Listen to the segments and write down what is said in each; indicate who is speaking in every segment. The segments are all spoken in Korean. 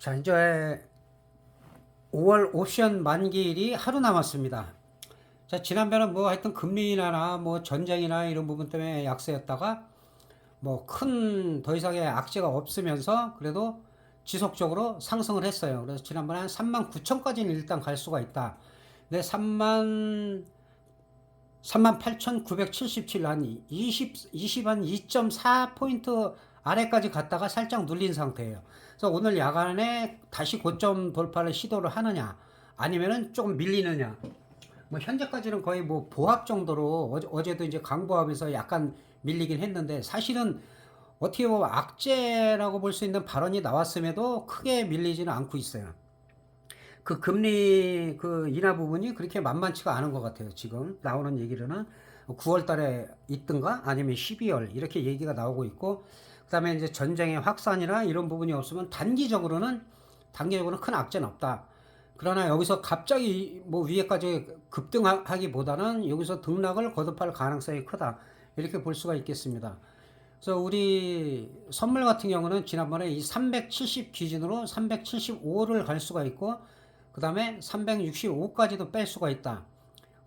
Speaker 1: 자, 이제 5월 옵션 만기일이 하루 남았습니다. 자, 지난번에 뭐 하여튼 금리 인하나 뭐 전쟁이나 이런 부분 때문에 약세였다가 뭐 큰 더 이상의 악재가 없으면서 그래도 지속적으로 상승을 했어요. 그래서 지난번에 한 39,000까지는 일단 갈 수가 있다. 근데 38,977, 한 20한 2.4포인트 아래까지 갔다가 살짝 눌린 상태예요. 그래서 오늘 야간에 다시 고점 돌파를 시도를 하느냐, 아니면은 조금 밀리느냐. 뭐 현재까지는 거의 뭐 보합 정도로 어제도 이제 강보합에서 약간 밀리긴 했는데, 사실은 어떻게 보면 악재라고 볼 수 있는 발언이 나왔음에도 크게 밀리지는 않고 있어요. 그 금리 그 인하 부분이 그렇게 만만치가 않은 것 같아요. 지금 나오는 얘기로는 9월 달에 있든가 아니면 12월 이렇게 얘기가 나오고 있고, 그다음에 이제 전쟁의 확산이나 이런 부분이 없으면 단기적으로는 큰 악재는 없다. 그러나 여기서 갑자기 뭐 위에까지 급등하기보다는 여기서 등락을 거듭할 가능성이 크다. 이렇게 볼 수가 있겠습니다. 그래서 우리 선물 같은 경우는 지난번에 이 370 기준으로 375를 갈 수가 있고, 그 다음에 365까지도 뺄 수가 있다.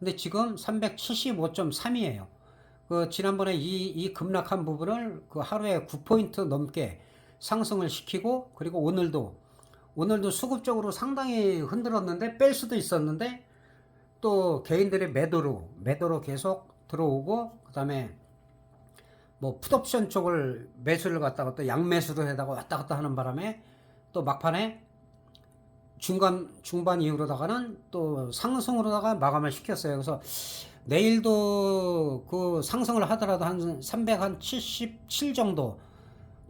Speaker 1: 근데 지금 375.3이에요. 그 지난번에 이 급락한 부분을 그 하루에 9포인트 넘게 상승을 시키고, 그리고 오늘도 수급적으로 상당히 흔들었는데 뺄 수도 있었는데, 또 개인들의 매도로 계속 들어오고, 그 다음에 뭐 풋옵션 쪽을 매수를 갖다가 또 양매수도 해다가 왔다 갔다 하는 바람에 또 막판에 중반 이후로다가는 또 상승으로다가 마감을 시켰어요. 그래서 내일도 그 상승을 하더라도 한 377 정도,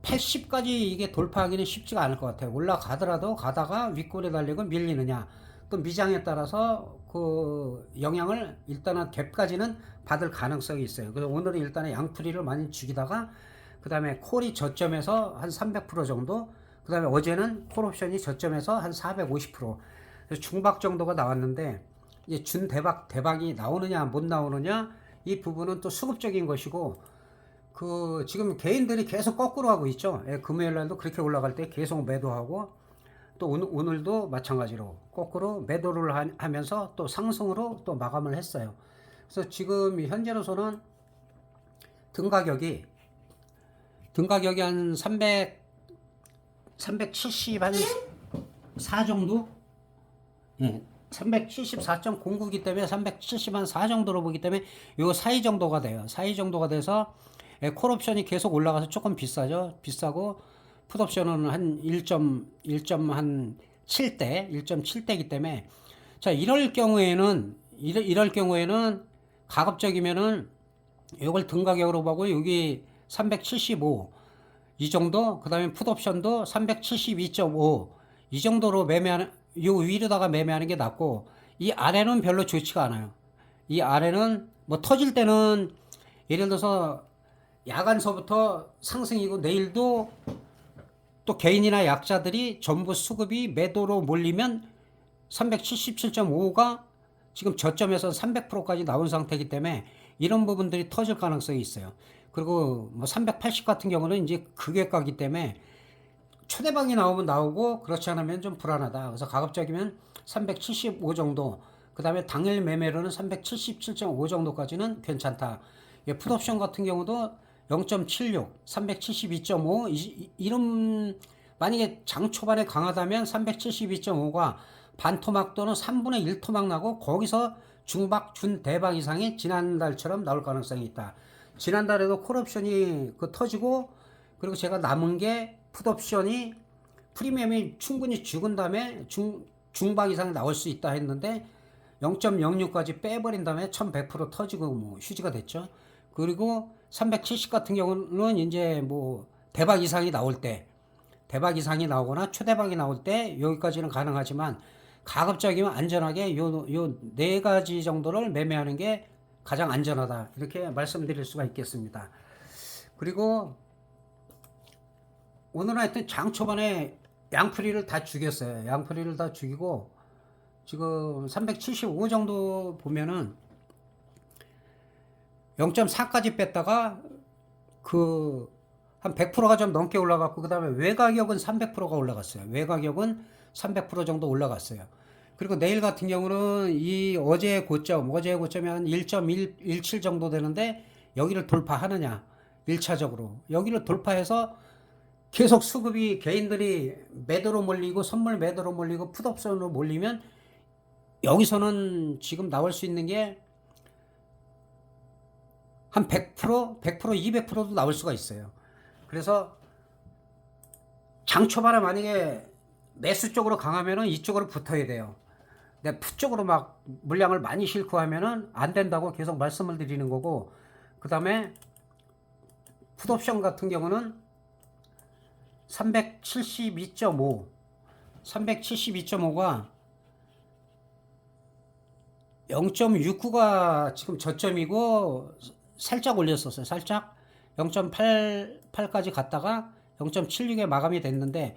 Speaker 1: 80까지 이게 돌파하기는 쉽지가 않을 것 같아요. 올라가더라도 가다가 윗골에 달리고 밀리느냐, 또 미장에 따라서 그 영향을 일단은 갭까지는 받을 가능성이 있어요. 그래서 오늘은 일단은 양풀이를 많이 죽이다가, 그 다음에 콜이 저점에서 한 300% 정도, 그 다음에 어제는 콜옵션이 저점에서 한 450%, 그래서 중박 정도가 나왔는데, 이제 대박이 나오느냐 못 나오느냐, 이 부분은 또 수급적인 것이고, 그 지금 개인들이 계속 거꾸로 하고 있죠. 예, 금요일 날도 그렇게 올라갈 때 계속 매도하고, 또 오늘도 마찬가지로 거꾸로 매도를 하면서 또 상승으로 또 마감을 했어요. 그래서 지금 현재로서는 등 가격이 한 370 한 4 정도? 예. 374.09이기 때문에 370 한 4 정도로 보기 때문에 요 사이 정도가 돼요. 사이 정도가 돼서 콜옵션이 계속 올라가서 조금 비싸죠. 비싸고 풋옵션은 한 1.7대이기 때문에, 자, 이럴 경우에는 가급적이면은 이걸 등 가격으로 보고 여기 375 이 정도, 그 다음에 풋옵션도 372.5 이 정도로 매매하는, 요 위로다가 매매하는 게 낫고, 이 아래는 별로 좋지가 않아요. 이 아래는 뭐 터질 때는 예를 들어서 야간서부터 상승이고, 내일도 또 개인이나 약자들이 전부 수급이 매도로 몰리면 377.5가 지금 저점에서 300%까지 나온 상태이기 때문에 이런 부분들이 터질 가능성이 있어요. 그리고 뭐 380 같은 경우는 이제 극외가기 때문에 초대박이 나오면 나오고, 그렇지 않으면 좀 불안하다. 그래서 가급적이면 375 정도, 그 다음에 당일 매매로는 377.5 정도까지는 괜찮다. 예, 풋옵션 같은 경우도 0.76, 372.5 이런, 만약에 장 초반에 강하다면 372.5가 반토막 또는 3분의 1 토막 나고, 거기서 중박 준대박 이상이 지난달처럼 나올 가능성이 있다. 지난달에도 콜옵션이 그 터지고, 그리고 제가 남은 게 풋옵션이 프리미엄이 충분히 죽은 다음에 중박 이상 나올 수 있다 했는데 0.06까지 빼버린 다음에 1100% 터지고 뭐 휴지가 됐죠. 그리고 370 같은 경우는 이제 뭐 대박 이상이 나오거나 초대박이 나올 때 여기까지는 가능하지만, 가급적이면 안전하게 요 네 가지 정도를 매매하는 게 가장 안전하다. 이렇게 말씀드릴 수가 있겠습니다. 그리고 오늘은 하여튼 장 초반에 양풀이를 다 죽였어요. 양풀이를 다 죽이고, 지금 375 정도 보면은 0.4까지 뺐다가 그 한 100%가 좀 넘게 올라갔고 그다음에 외가격은 300%가 올라갔어요. 외가격은 300% 정도 올라갔어요. 그리고 내일 같은 경우는 이 어제의 고점이 한 1.17 정도 되는데 여기를 돌파하느냐? 1차적으로 여기를 돌파해서 계속 수급이 개인들이 매도로 몰리고 선물 매도로 몰리고 풋옵션으로 몰리면 여기서는 지금 나올 수 있는 게 한 100%, 200%도 나올 수가 있어요. 그래서 장 초반에 만약에 매수 쪽으로 강하면은 이쪽으로 붙어야 돼요. 근데 풋 쪽으로 막 물량을 많이 싣고 하면은 안 된다고 계속 말씀을 드리는 거고, 그 다음에 풋옵션 같은 경우는 372.5, 372.5가 0.69가 지금 저점이고 살짝 올렸었어요. 살짝 0.88까지 갔다가 0.76에 마감이 됐는데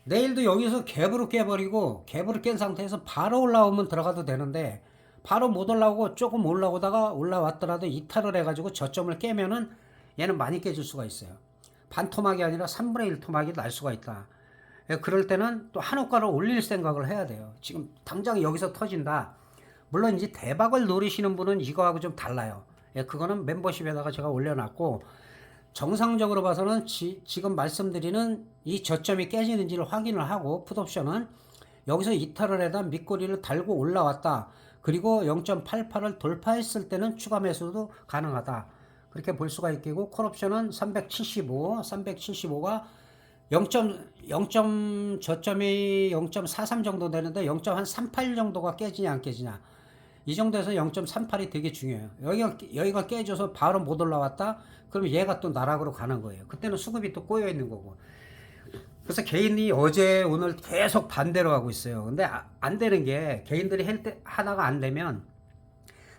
Speaker 1: 내일도 여기서 갭으로 깨버리고 갭으로 깬 상태에서 바로 올라오면 들어가도 되는데 바로 못 올라오고 조금 올라오다가 올라왔더라도 이탈을 해가지고 저점을 깨면은 얘는 많이 깨질 수가 있어요. 반토막이 아니라 3분의 1 토막이 날 수가 있다. 그럴 때는 또 한호가를 올릴 생각을 해야 돼요. 지금 당장 여기서 터진다. 물론 이제 대박을 노리시는 분은 이거하고 좀 달라요. 그거는 멤버십에다가 제가 올려놨고 정상적으로 봐서는 지금 말씀드리는 이 저점이 깨지는지를 확인을 하고 풋옵션은 여기서 이탈을 해다 밑꼬리를 달고 올라왔다. 그리고 0.88을 돌파했을 때는 추가 매수도 가능하다. 그렇게 볼 수가 있겠고 콜옵션은 375가 0. 저점이 0.43 정도 되는데 0.38 정도가 깨지냐 안 깨지냐 이 정도에서 0.38이 되게 중요해요. 여기가 깨져서 바로 못 올라왔다? 그러면 얘가 또 나락으로 가는 거예요. 그때는 수급이 또 꼬여 있는 거고. 그래서 개인이 어제 오늘 계속 반대로 하고 있어요. 근데 안 되는 게 개인들이 하다가 안 되면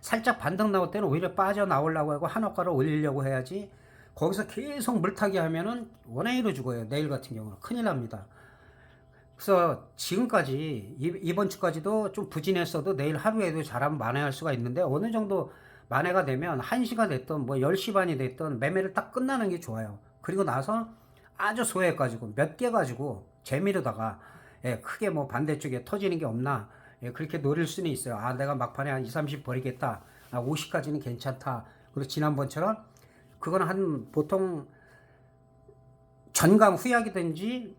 Speaker 1: 살짝 반등 나올 때는 오히려 빠져나오려고 하고 한호가를 올리려고 해야지 거기서 계속 물타기 하면은 원행이로 죽어요. 내일 같은 경우는 큰일 납니다. 그래서 지금까지 이번 주까지도 좀 부진했어도 내일 하루에도 잘하면 만회할 수가 있는데 어느 정도 만회가 되면 1시가 됐던 뭐 10시 반이 됐던 매매를 딱 끝나는 게 좋아요. 그리고 나서 아주 소액가지고 몇 개 가지고 재미로다가 크게 뭐 반대쪽에 터지는 게 없나 그렇게 노릴 수는 있어요. 아 내가 막판에 한 2, 30 버리겠다. 50까지는 괜찮다. 그리고 지난번처럼 그거는 한 보통 전강 후약이든지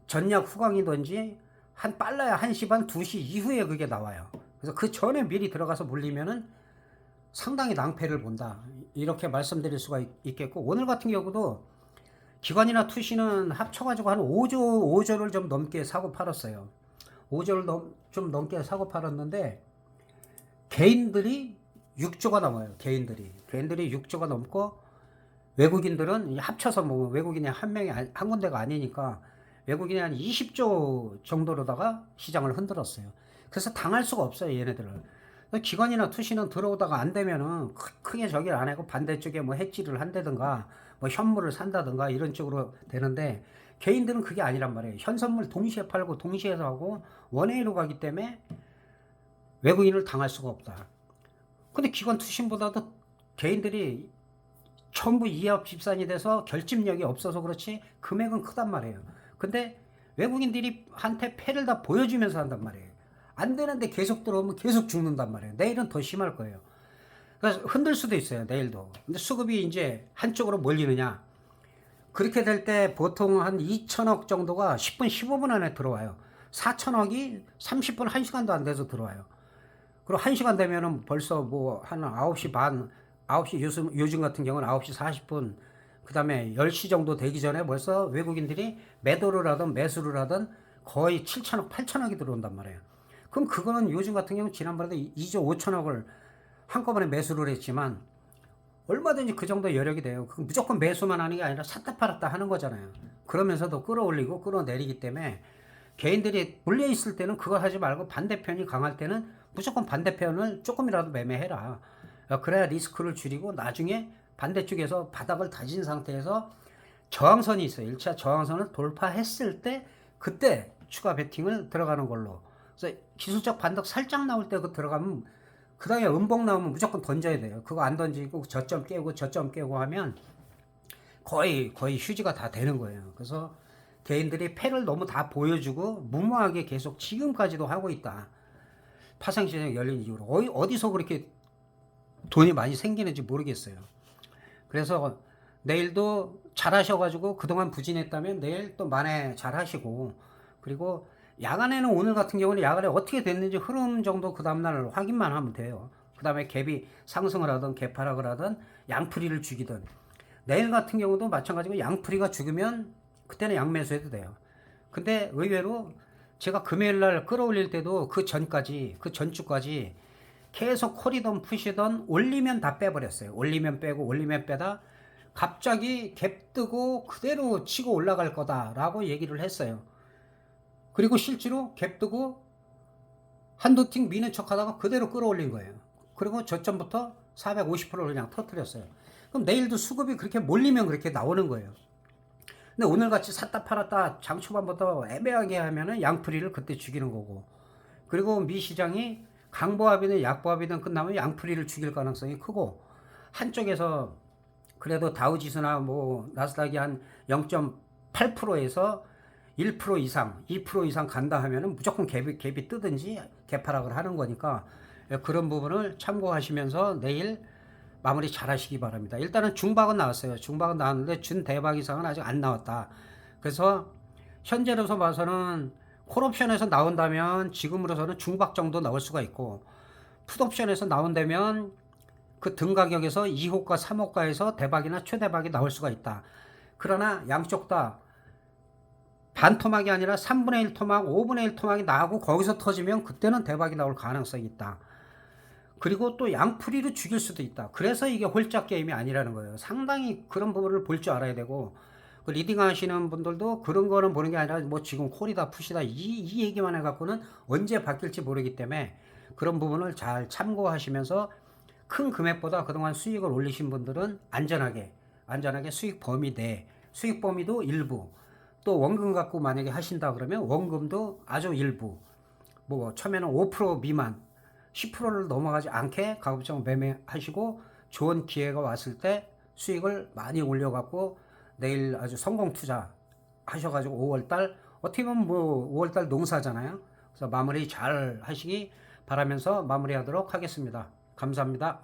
Speaker 1: 전략 후강이든지 한 빨라야 1시 반, 2시 이후에 그게 나와요. 그래서 그 전에 미리 들어가서 물리면은 상당히 낭패를 본다. 이렇게 말씀드릴 수가 있겠고 오늘 같은 경우도 기관이나 투시는 합쳐가지고 한 5조를 좀 넘게 사고 팔았어요. 5조를 좀 넘게 사고 팔았는데 개인들이 6조가 넘어요. 개인들이 6조가 넘고 외국인들은 합쳐서 뭐 외국인이 한 명이 한 군데가 아니니까 외국인이 한 20조 정도로다가 시장을 흔들었어요. 그래서 당할 수가 없어요, 얘네들은. 기관이나 투시는 들어오다가 안 되면은 크게 저기를 안 하고 반대쪽에 뭐 해지를 한다든가 뭐 현물을 산다든가 이런 쪽으로 되는데 개인들은 그게 아니란 말이에요. 현선물 동시에 팔고 동시에 사고 원웨이로 가기 때문에 외국인을 당할 수가 없다. 근데 기관 투신보다도 개인들이 전부 이합 집산이 돼서 결집력이 없어서 그렇지 금액은 크단 말이에요. 근데 외국인들이 한테 패를 다 보여주면서 한단 말이에요. 안 되는데 계속 들어오면 계속 죽는단 말이에요. 내일은 더 심할 거예요. 그래서 흔들 수도 있어요. 내일도. 근데 수급이 이제 한쪽으로 몰리느냐. 그렇게 될 때 보통 한 2천억 정도가 10분, 15분 안에 들어와요. 4천억이 30분, 1시간도 안 돼서 들어와요. 그리고 1시간 되면은 벌써 뭐 한 9시 반, 9시 요즘 같은 경우는 9시 40분, 그 다음에 10시 정도 되기 전에 벌써 외국인들이 매도를 하든 매수를 하든 거의 7천억, 8천억이 들어온단 말이에요. 그럼 그거는 요즘 같은 경우는 지난번에도 2조 5천억을 한꺼번에 매수를 했지만 얼마든지 그 정도 여력이 돼요. 그 무조건 매수만 하는 게 아니라 샀다 팔았다 하는 거잖아요. 그러면서도 끌어올리고 끌어내리기 때문에 개인들이 물려 있을 때는 그거 하지 말고 반대편이 강할 때는 무조건 반대편을 조금이라도 매매해라. 그래야 리스크를 줄이고 나중에 반대쪽에서 바닥을 다진 상태에서 저항선이 있어요. 1차 저항선을 돌파했을 때 그때 추가 베팅을 들어가는 걸로. 그래서 기술적 반등 살짝 나올 때 그 들어가면 그 다음에 음봉 나오면 무조건 던져야 돼요. 그거 안 던지고 저점 깨고 하면 거의 휴지가 다 되는 거예요. 그래서 개인들이 패를 너무 다 보여주고 무모하게 계속 지금까지도 하고 있다. 파생시장이 열린 이후로 어디서 그렇게 돈이 많이 생기는지 모르겠어요. 그래서 내일도 잘하셔가지고 그동안 부진했다면 내일 또 만회 잘하시고, 그리고 야간에는 오늘 같은 경우는 야간에 어떻게 됐는지 흐름 정도 그 다음날 확인만 하면 돼요. 그 다음에 갭이 상승을 하든 갭하락을 하든 양풀이를 죽이든, 내일 같은 경우도 마찬가지고 양풀이가 죽으면 그때는 양매수해도 돼요. 근데 의외로 제가 금요일날 끌어올릴 때도 그 전주까지 계속 콜이던 푸시던 올리면 다 빼버렸어요. 올리면 빼고 올리면 빼다 갑자기 갭 뜨고 그대로 치고 올라갈 거다라고 얘기를 했어요. 그리고 실제로 갭 뜨고 한두 팅 미는 척 하다가 그대로 끌어올린 거예요. 그리고 저점부터 450%를 그냥 터뜨렸어요. 그럼 내일도 수급이 그렇게 몰리면 그렇게 나오는 거예요. 근데 오늘같이 샀다 팔았다 장 초반부터 애매하게 하면은 양풀이를 그때 죽이는 거고, 그리고 미 시장이 강보합이든 약보합이든 끝나면 양풀이를 죽일 가능성이 크고, 한쪽에서 그래도 다우지수나 뭐 나스닥이 한 0.8%에서 1% 이상, 2% 이상 간다 하면은 무조건 갭이 뜨든지 갭하락을 하는 거니까 그런 부분을 참고하시면서 내일 마무리 잘 하시기 바랍니다. 일단은 중박은 나왔어요. 중박은 나왔는데 준 대박 이상은 아직 안 나왔다. 그래서 현재로서 봐서는 콜옵션에서 나온다면 지금으로서는 중박 정도 나올 수가 있고, 풋옵션에서 나온다면 그 등 가격에서 2호가 3호가에서 대박이나 최대박이 나올 수가 있다. 그러나 양쪽 다 반토막이 아니라 3분의 1 토막, 5분의 1 토막이 나오고 거기서 터지면 그때는 대박이 나올 가능성이 있다. 그리고 또 양풀이로 죽일 수도 있다. 그래서 이게 홀짝 게임이 아니라는 거예요. 상당히 그런 부분을 볼 줄 알아야 되고, 그 리딩 하시는 분들도 그런 거는 보는 게 아니라 뭐 지금 콜이다 푸시다 이 얘기만 해갖고는 언제 바뀔지 모르기 때문에 그런 부분을 잘 참고하시면서 큰 금액보다 그동안 수익을 올리신 분들은 안전하게 수익 범위 내, 수익 범위도 일부, 또 원금 갖고 만약에 하신다 그러면 원금도 아주 일부, 뭐 처음에는 5% 미만 10%를 넘어가지 않게 가급적 매매하시고 좋은 기회가 왔을 때 수익을 많이 올려갖고 내일 아주 성공 투자 하셔가지고 5월달 어떻게 보면 뭐 5월달 농사잖아요. 그래서 마무리 잘 하시기 바라면서 마무리하도록 하겠습니다. 감사합니다.